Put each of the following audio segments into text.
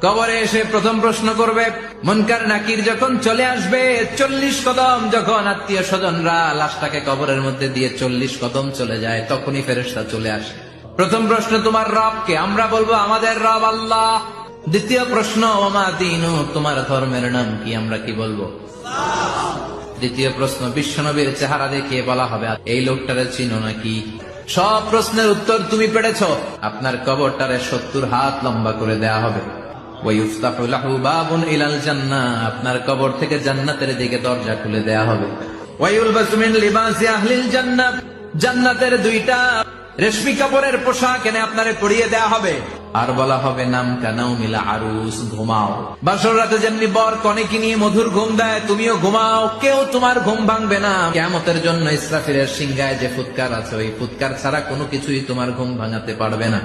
কবরে এসে প্রথম প্রশ্ন করবে, মুনকার নাকির যখন চলে আসবে 40 কদম, যখন আত্মীয় স্বজনরা লাশটাকে কবরের মধ্যে দিয়ে 40 কদম চলে যায়, তখনই ফেরেশতা চলে আসে। প্রথম প্রশ্ন, তোমার রব কে? আমরা বলবো আমাদের রব আল্লাহ। দ্বিতীয় প্রশ্ন, ওমা দীনু, তোমার ধর্মের নাম কি? আমরা কি বলবো? দ্বিতীয় প্রশ্ন, বিশ্বনবীর চেহারা দেখিয়ে বলা হবে, এই লোকটারে চিনো নাকি? সব প্রশ্নের উত্তর তুমি পেরেছ, আপনার কবরটারে 70 হাত লম্বা করে দেয়া হবে। ওয়ায়ুফতাহু লাহু বাবুন ইলাল জান্নাহ, আপনার কবর থেকে জান্নাতের দিকে দরজা খুলে দেয়া হবে। ওয়ায়ুলবাসু মিন লিবাসি আহলিল জান্নাহ, জান্নাতের 2টা রেশমি কাপড়ের পোশাক এনে আপনারে পরিয়ে দেয়া হবে। আর বলা হবে, নাম কানাও মিলা আরুস, ঘুমাও। বাসর রাতে যেমনি বর কনেকে নিয়ে মধুর ঘুম দেয়, তুমিও ঘুমাও, কেউ তোমার ঘুম ভাঙবে না। কিয়ামতের জন্য ইসরাফিলের সিংহায় যে ফুৎকার আছে, ওই ফুৎকার ছাড়া কোনো কিছুই তোমার ঘুম ভাঙাতে পারবে না।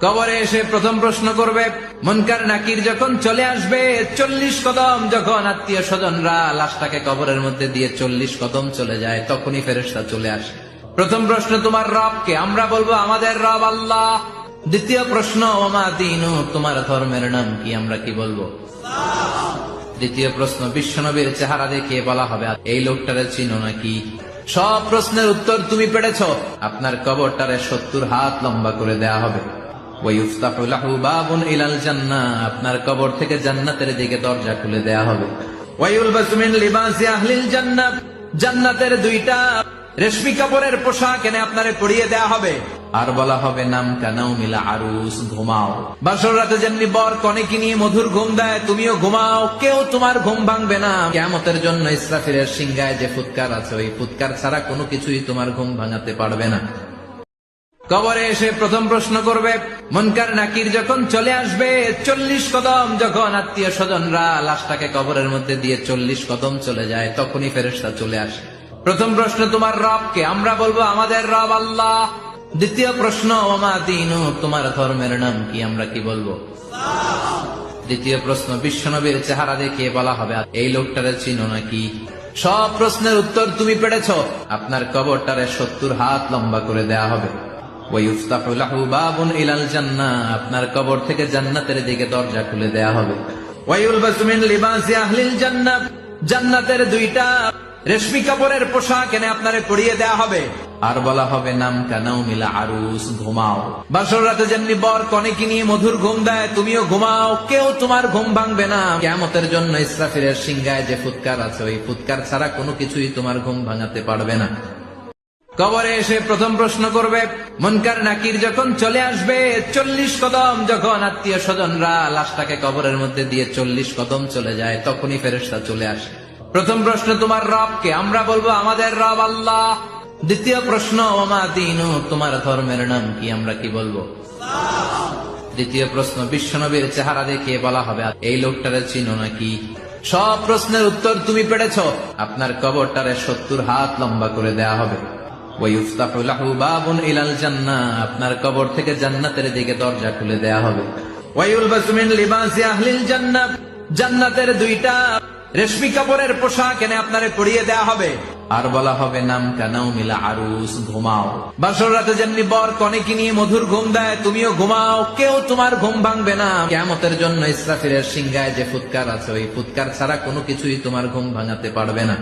কবরে এসে প্রথম প্রশ্ন করবে, মুনকার নাকির যখন চলে আসবে 40 কদম, যখন আত্মীয় স্বজনরা লাশটাকে কবরের মধ্যে দিয়ে 40 কদম চলে যায়, তখনই ফেরেশতা চলে আসে। প্রথম প্রশ্ন, তোমার রব কে? আমরা বলবো আমাদের রব আল্লাহ। দ্বিতীয় প্রশ্ন, ওমা দীনু, তোমার ধর্মের নাম কি? আমরা কি বলবো? দ্বিতীয় প্রশ্ন, বিশ্বনবীর চেহারা দেখিয়ে বলা হবে, এই লোকটারে চিনো নাকি? সব প্রশ্নের উত্তর তুমি পেরেছ, আপনার কবরটারে 70 হাত লম্বা করে দেয়া হবে। ওয়ায়ুফতাহু লাহু বাবুন ইলাল জান্নাহ, আপনার কবর থেকে জান্নাতের দিকে দরজা খুলে দেয়া হবে। ওয়ায়ুলবাসু মিন লিবাসি আহলিল জান্নাহ, জান্নাতের 2টা রেশমি কাপড়ের পোশাক এনে আপনারে পরিয়ে দেয়া হবে। আর বলা হবে, নাম কানাও মিলা আরুস, ঘুমাও। বাসর রাতে যেমনি বর কনেকে নিয়ে মধুর ঘুম দেয়, তুমিও ঘুমাও, কেউ তোমার ঘুম ভাঙবে না। কিয়ামতের জন্য ইসরাফিলের সিংহায় যে ফুৎকার আছে, ওই ফুৎকার ছাড়া কোনো কিছুই তোমার ঘুম ভাঙাতে পারবে না। কবরে এসে প্রথম প্রশ্ন করবে, মুনকার নাকির যখন চলে আসবে 40 কদম, যখন আত্মীয় স্বজনরা লাশটাকে কবরের মধ্যে দিয়ে 40 কদম চলে যায়, তখনই ফেরেশতা চলে আসে। প্রথম প্রশ্ন, তোমার রব কে? আমরা বলবো আমাদের রব আল্লাহ। দ্বিতীয় প্রশ্ন, ওমা দীনু, তোমার ধর্মের নাম কি? আমরা কি বলবো? দ্বিতীয় প্রশ্ন, বিশ্বনবীর চেহারা দেখিয়ে বলা হবে, এই লোকটারে চিনো নাকি? সব প্রশ্নের উত্তর তুমি পেরেছ, আপনার কবরটারে 70 হাত লম্বা করে দেয়া হবে। ওয়ায়ুফতাহু লাহু বাবুন ইলাল জান্নাহ, আপনার কবর থেকে জান্নাতের দিকে দরজা খুলে দেয়া হবে। ওয়ায়ুলবাসু মিন লিবাসি আহলিল জান্নাহ, জান্নাতের 2টা রেশমি কাপড়ের পোশাক এনে আপনারে পরিয়ে দেয়া হবে। আর বলা হবে, নাম কানাও মিলা আরুস, ঘুমাও। বাসর রাতে যেমনি বর কনেকে নিয়ে মধুর ঘুম দেয়, তুমিও ঘুমাও, কেউ তোমার ঘুম ভাঙবে না। কিয়ামতের জন্য ইসরাফিলের সিংহায় যে ফুৎকার আছে, ওই ফুৎকার ছাড়া কোনো কিছুই তোমার ঘুম ভাঙাতে পারবে না। কবরে এসে প্রথম প্রশ্ন করবে, মুনকার নাকির যখন চলে আসবে 40 কদম, যখন আত্মীয় স্বজনরা লাশটাকে কবরের মধ্যে দিয়ে 40 কদম চলে যায়, তখনই ফেরেশতা চলে আসে। প্রথম প্রশ্ন, তোমার রব কে? আমরা বলবো আমাদের রব আল্লাহ। দ্বিতীয় প্রশ্ন, ওমা দীনু, তোমার ধর্মের নাম কি? আমরা কি বলবো? দ্বিতীয় প্রশ্ন, বিশ্বনবীর চেহারা দেখিয়ে বলা হবে, এই লোকটারে চিনো নাকি? সব প্রশ্নের উত্তর তুমি পেরেছ, আপনার কবরটারে 70 হাত লম্বা করে দেয়া হবে। ওয়ায়ুফতাহু লাহু বাবুন ইলাল জান্নাহ, আপনার কবর থেকে জান্নাতের দিকে দরজা খুলে দেয়া হবে। ওয়ায়ুলবাসু মিন লিবাসি আহলিল জান্নাহ, জান্নাতের 2টা রেশমি কাপড়ের পোশাক এনে আপনারে পরিয়ে দেয়া হবে। আর বলা হবে, নাম কানাও মিলা আরুস, ঘুমাও। বাসর রাতে যেমনি বর কনেকে নিয়ে মধুর ঘুম দেয়, তুমিও ঘুমাও, কেউ তোমার ঘুম ভাঙবে না। কিয়ামতের জন্য ইসরাফিলের সিংহায় যে ফুৎকার আছে, ওই ফুৎকার ছাড়া কোনো কিছুই তোমার ঘুম ভাঙাতে পারবে না।